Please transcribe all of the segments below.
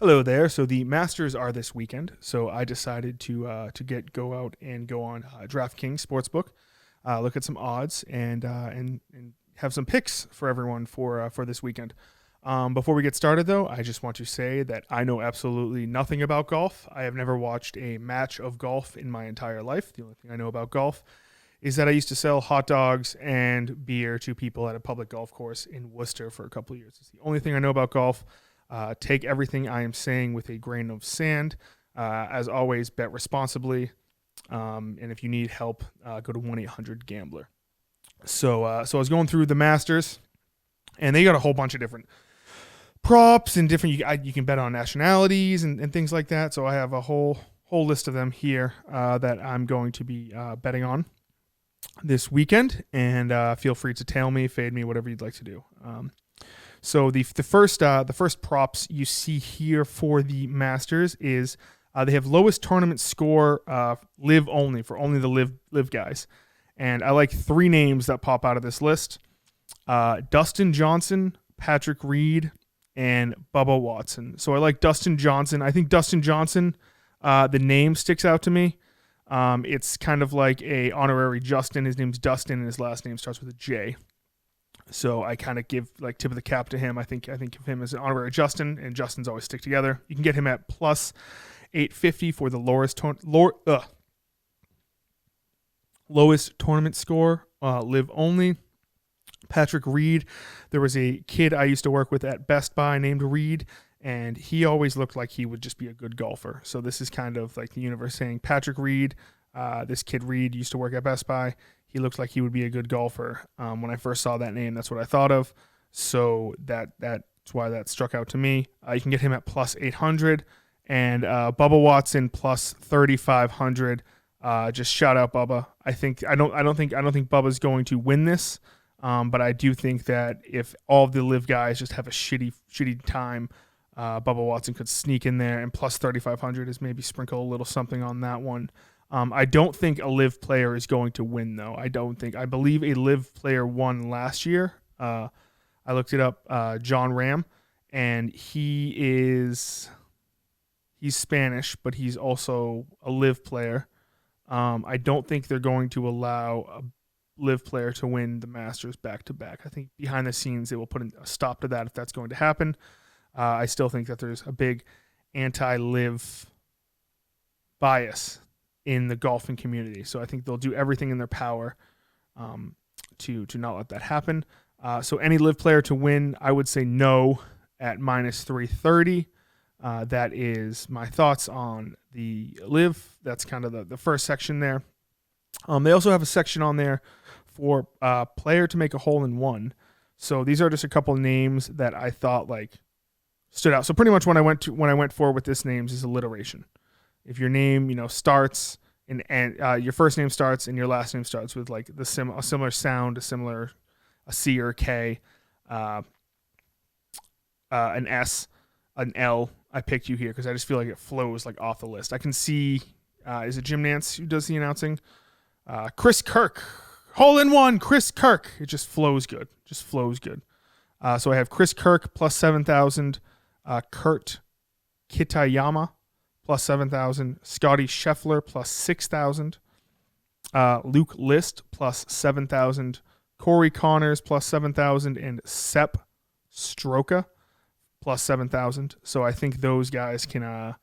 Hello there. So the Masters are this weekend, so I decided to go out and go on DraftKings Sportsbook, look at some odds, and have some picks for everyone for this weekend. Before we get started, though, I just want to say that I know absolutely nothing about golf. I have never watched a match of golf in my entire life. The only thing I know about golf is that I used to sell hot dogs and beer to people at a public golf course in Worcester for a couple of years. It's the only thing I know about golf. Take everything I am saying with a grain of sand. As always, bet responsibly. And if you need help, go to 1-800-GAMBLER. So I was going through the Masters, and they got a whole bunch of different props and different. You can bet on nationalities and things like that. So I have a whole list of them here that I'm going to be betting on this weekend. And feel free to tail me, fade me, whatever you'd like to do. So the first props you see here for the Masters is they have lowest tournament score live only for only the live guys, and I like three names that pop out of this list: Dustin Johnson, Patrick Reed, and Bubba Watson. So I like Dustin Johnson. I think Dustin Johnson, the name sticks out to me. It's kind of like a honorary Justin. His name's Dustin, and his last name starts with a J. So I kind of give like tip of the cap to him. I think of him as an honorary Justin, and Justins always stick together. You can get him at plus 850 for the lowest tournament score, live only. Patrick Reed, there was a kid I used to work with at Best Buy named Reed, and he always looked like he would just be a good golfer. So this is kind of like the universe saying Patrick Reed. This kid Reed used to work at Best Buy. He looked like he would be a good golfer. When I first saw that name, that's what I thought of. So that's why that struck out to me. You can get him at plus 800, and Bubba Watson plus 3,500. Just shout out Bubba. I don't think Bubba's going to win this, but I do think that if all of the live guys just have a shitty time, Bubba Watson could sneak in there, and plus 3,500 is maybe sprinkle a little something on that one. I don't think a live player is going to win, though. I believe a live player won last year. I looked it up, John Ram, and he's Spanish, but he's also a live player. I don't think they're going to allow a live player to win the Masters back-to-back. I think behind the scenes they will put a stop to that if that's going to happen. I still think that there's a big anti-live bias in the golfing community. So I think they'll do everything in their power to not let that happen. So any live player to win, I would say no at minus 330. That is my thoughts on the live. That's kind of the first section there. They also have a section on there for player to make a hole in one. So these are just a couple names that I thought like stood out. So pretty much when I went forward with this names is alliteration. If your name, starts and your first name starts and your last name starts with like a similar sound, a C or a K, an S, an L, I picked you here because I just feel like it flows like off the list. I can see, is it Jim Nance who does the announcing? Chris Kirk, hole in one, Chris Kirk. It just flows good. So I have Chris Kirk plus 7,000, Kurt Kitayama plus 7,000, Scotty Scheffler plus 6,000, Luke List plus 7,000, Corey Connors plus 7,000, and Sepp Stroka plus 7,000. So I think those guys can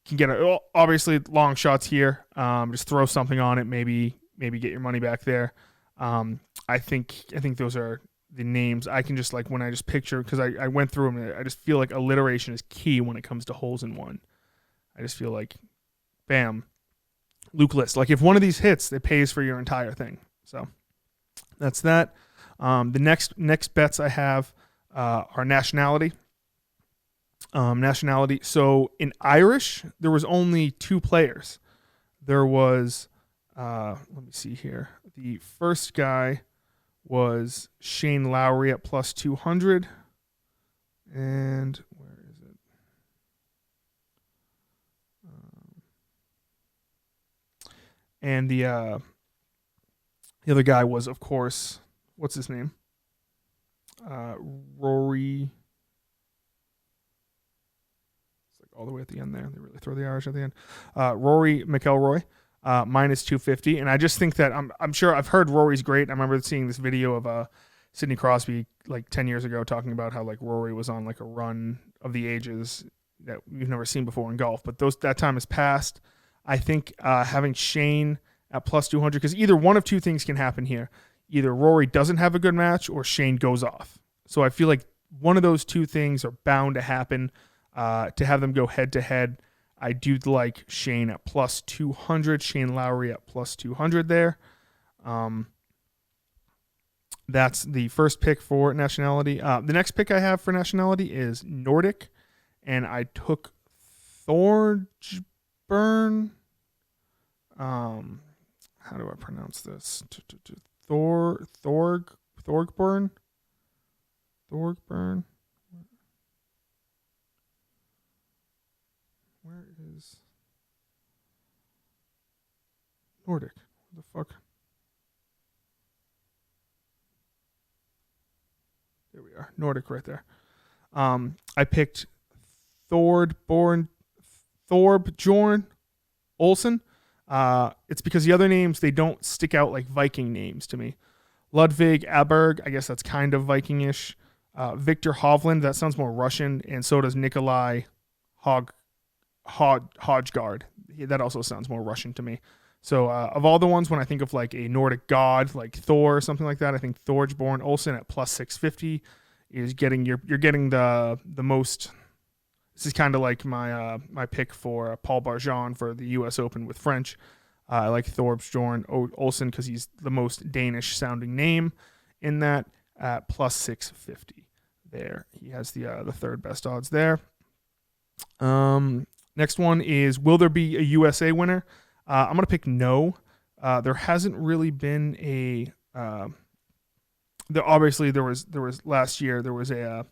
get obviously long shots here. Just throw something on it, maybe get your money back there. I think those are the names. I can just like when I just picture, because I went through them, I just feel like alliteration is key when it comes to holes in one. I just feel like, bam, Luke List. Like if one of these hits, it pays for your entire thing. So that's that. The next bets I have are nationality. Nationality. So in Irish, there was only two players. There was, let me see here. The first guy was Shane Lowry at plus 200. And where is it? And the other guy was, of course, what's his name? Rory. It's like all the way at the end there. They really throw the Irish at the end. Rory McIlroy, minus 250. And I just think that I'm sure I've heard Rory's great. I remember seeing this video of Sidney Crosby like 10 years ago talking about how like Rory was on like a run of the ages that we've never seen before in golf. But that time has passed. I think having Shane at plus 200, because either one of two things can happen here. Either Rory doesn't have a good match or Shane goes off. So I feel like one of those two things are bound to happen. To have them go head to head, I do like Shane at plus 200, Shane Lowry at plus 200 there. That's the first pick for Nationality. The next pick I have for Nationality is Nordic, and I took Thorgburn. How do I pronounce this? Thorgburn. Where is Nordic? What the fuck? There we are. Nordic right there. I picked Thorbjorn Olsen. It's because the other names, they don't stick out like Viking names to me. Ludvig Aberg, I guess that's kind of Viking-ish. Victor Hovland, that sounds more Russian, and so does Nikolai Hodgegard. That also sounds more Russian to me. So of all the ones, when I think of like a Nordic god, like Thor or something like that, I think Thorbjorn Olsen at plus 650 is getting you're getting the most. This is kind of like my my pick for Paul Barjon for the U.S. Open with French. I like Thorbjorn Olsen because he's the most Danish sounding name in that at plus 650. There, he has the third best odds there. Next one is, will there be a USA winner? I'm gonna pick no. There hasn't really been a. Obviously there was last year there was a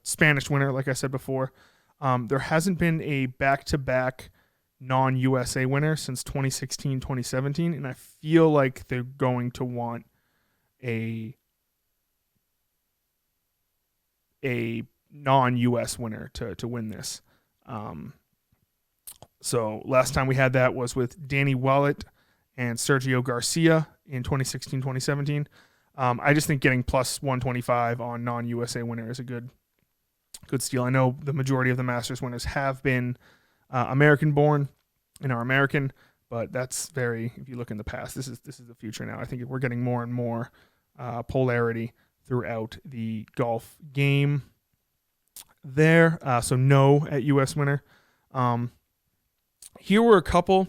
Spanish winner, like I said before. There hasn't been a back-to-back non-USA winner since 2016, 2017, and I feel like they're going to want a non-US winner to win this. So last time we had that was with Danny Willett and Sergio Garcia in 2016, 2017. I just think getting plus 125 on non-USA winner is a good steal. I know the majority of the Masters winners have been American-born and are American, but that's if you look in the past, this is the future now. I think we're getting more and more polarity throughout the golf game there. So no at US winner. Here were a couple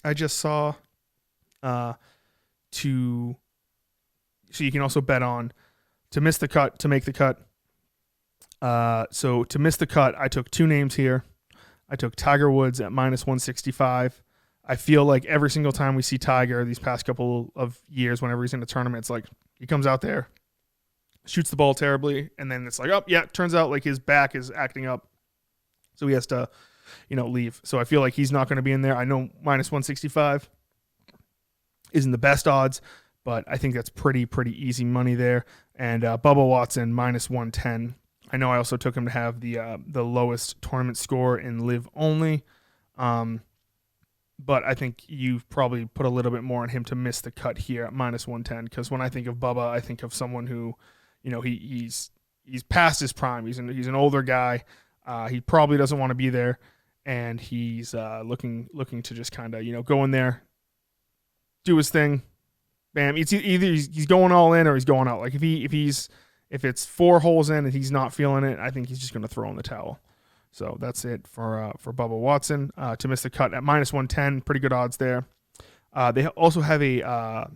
I just saw so you can also bet on to miss the cut, to make the cut. So to miss the cut, I took two names here. I took Tiger Woods at minus 165. I feel like every single time we see Tiger these past couple of years, whenever he's in a tournament, it's like he comes out there, shoots the ball terribly, and then it's like, oh, yeah, turns out like his back is acting up. So he has to, leave. So I feel like he's not going to be in there. I know minus 165 isn't the best odds, but I think that's pretty easy money there. And Bubba Watson, minus 110. I know I also took him to have the lowest tournament score in live only. But I think you probably put a little bit more on him to miss the cut here at minus 110. Because when I think of Bubba, I think of someone who, he's past his prime. He's an older guy. He probably doesn't want to be there, and he's looking to just kind of go in there, do his thing, bam. It's either he's going all in or he's going out. Like if it's 4 holes in and he's not feeling it, I think he's just going to throw in the towel. So that's it for Bubba Watson to miss the cut at minus 110. Pretty good odds there. They also have a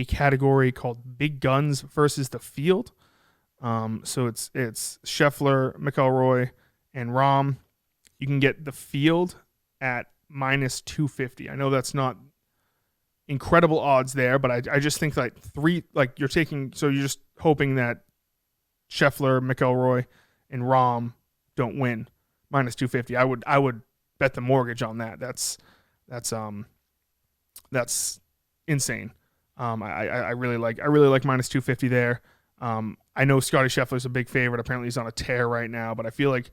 category called Big Guns versus the Field. So it's Scheffler, McIlroy, and Rahm. You can get the field at minus 250. I know that's not incredible odds there, but I just think you're just hoping that Scheffler, McIlroy, and Rahm don't win. Minus 250. I would bet the mortgage on that. That's insane. I really like minus 250 there. I know Scotty Scheffler's a big favorite. Apparently, he's on a tear right now, but I feel like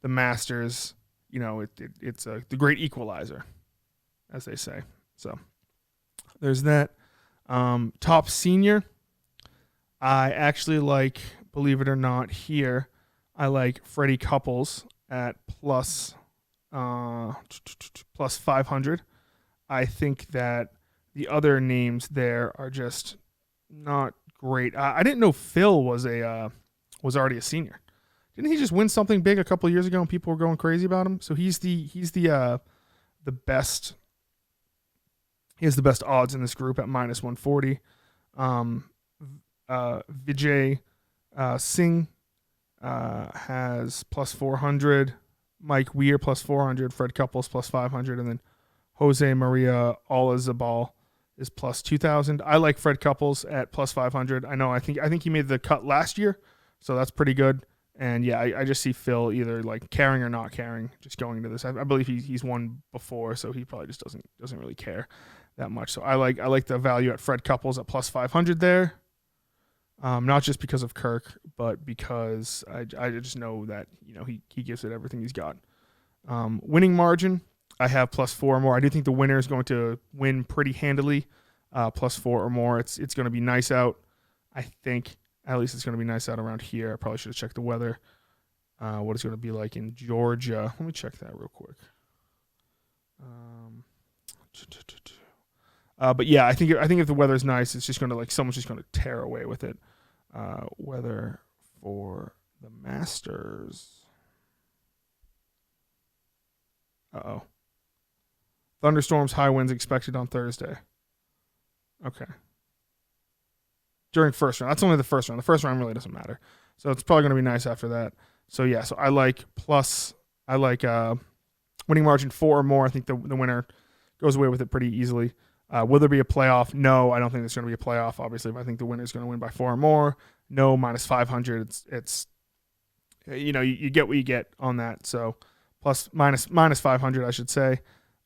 the Masters, it's the great equalizer, as they say. So there's that. Top senior, I actually like, believe it or not, here, I like Freddie Couples at plus 500. I think that the other names there are just not great. I didn't know Phil was already a senior. Didn't he just win something big a couple of years ago and people were going crazy about him? So he's the best. He has the best odds in this group at minus 140. Vijay Singh has plus 400. Mike Weir plus 400. Fred Couples plus 500. And then Jose Maria Olazabal is plus 2,000. I like Fred Couples at plus 500. I think he made the cut last year, so that's pretty good. And yeah, I just see Phil either like caring or not caring, just going into this. I believe he's won before, so he probably just doesn't really care that much. So I like the value at Fred Couples at plus 500 there. Not just because of Kirk, but because I just know that he gives it everything he's got. Winning margin, I have plus 4 or more. I do think the winner is going to win pretty handily, plus 4 or more. It's going to be nice out. I think at least it's going to be nice out around here. I probably should have checked the weather. What it's going to be like in Georgia. Let me check that real quick. But yeah, I think if the weather's nice, it's just going to someone's just going to tear away with it. Weather for the Masters. Uh-oh. Thunderstorms, high winds expected on Thursday. Okay. During first round. That's only the first round. The first round really doesn't matter. So it's probably going to be nice after that. So yeah, so I like winning margin 4 or more. I think the winner goes away with it pretty easily. Will there be a playoff? No, I don't think there's going to be a playoff. Obviously, if I think the winner is going to win by 4 or more, no, minus 500. It's you get what you get on that. So minus 500, I should say.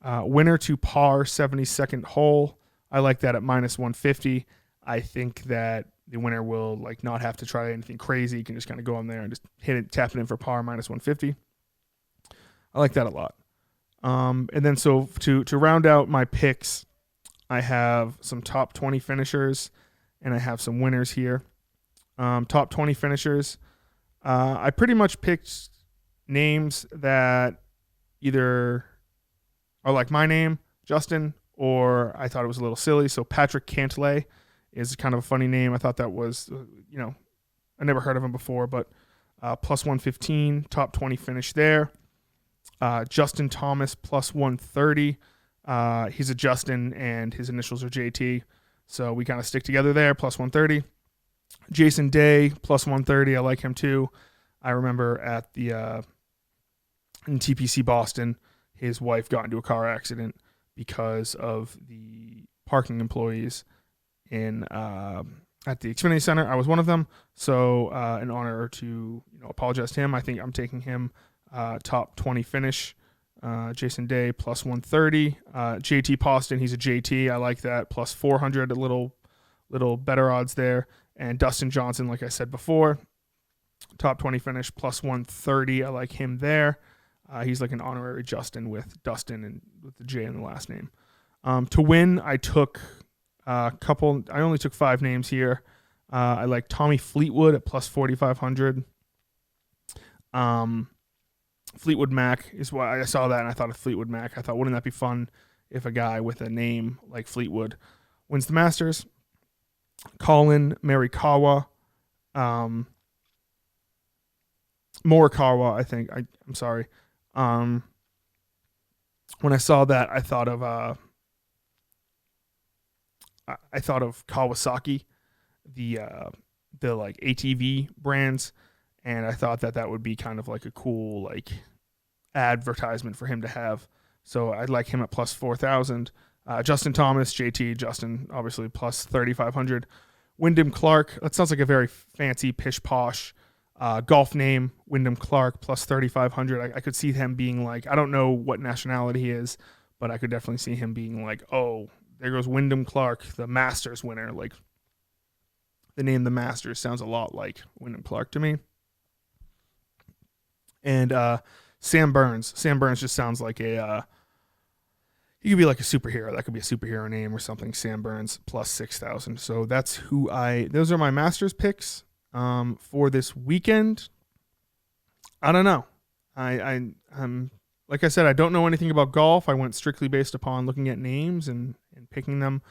Winner to par 72nd hole. I like that at minus 150. I think that the winner will not have to try anything crazy. You can just kind of go on there and just tap it in for par minus 150. I like that a lot. And then so to round out my picks, I have some top 20 finishers, and I have some winners here. Top 20 finishers. I pretty much picked names that either are like my name, Justin, or I thought it was a little silly. So Patrick Cantlay is kind of a funny name. I thought that was, I never heard of him before, but plus 115, top 20 finish there. Justin Thomas plus 130. He's a Justin, and his initials are JT. So we kind of stick together there, plus 130. Jason Day, plus 130. I like him too. I remember at in TPC Boston, his wife got into a car accident because of the parking employees at the Xfinity Center. I was one of them. So in honor to apologize to him, I think I'm taking him top 20 finish. Jason Day plus 130. JT Poston, he's a JT. I like that, plus 400, a little better odds there. And Dustin Johnson, like I said before, top 20 finish plus 130. I like him there. He's like an honorary Justin with Dustin and with the J in the last name. To win, I took I only took 5 names here. I like Tommy Fleetwood at plus 4,500. Fleetwood Mac is why I saw that and I thought of Fleetwood Mac. I thought, wouldn't that be fun if a guy with a name like Fleetwood wins the Masters? Colin Morikawa, Morikawa, I think. I'm sorry. When I saw that, I thought of Kawasaki, the like ATV brands. And I thought that would be kind of like a cool advertisement for him to have. So I'd like him at plus 4,000. Justin Thomas, JT, Justin, obviously plus 3,500. Wyndham Clark, that sounds like a very fancy, pish-posh golf name. Wyndham Clark plus 3,500. I could see him being I don't know what nationality he is, but I could definitely see him being oh, there goes Wyndham Clark, the Masters winner. the name the Masters sounds a lot like Wyndham Clark to me. And Sam Burns. Sam Burns just sounds like he could be like a superhero. That could be a superhero name or something. Sam Burns plus 6,000. So that's those are my Masters picks for this weekend. I don't know. I'm like I said, I don't know anything about golf. I went strictly based upon looking at names and picking them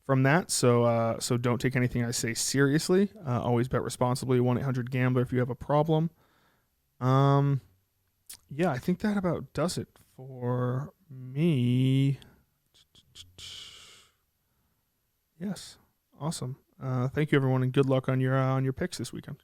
from that. So don't take anything I say seriously. Always bet responsibly. 1-800-GAMBLER if you have a problem. Yeah, I think that about does it for me. Yes, awesome. Thank you everyone, and good luck on your picks this weekend.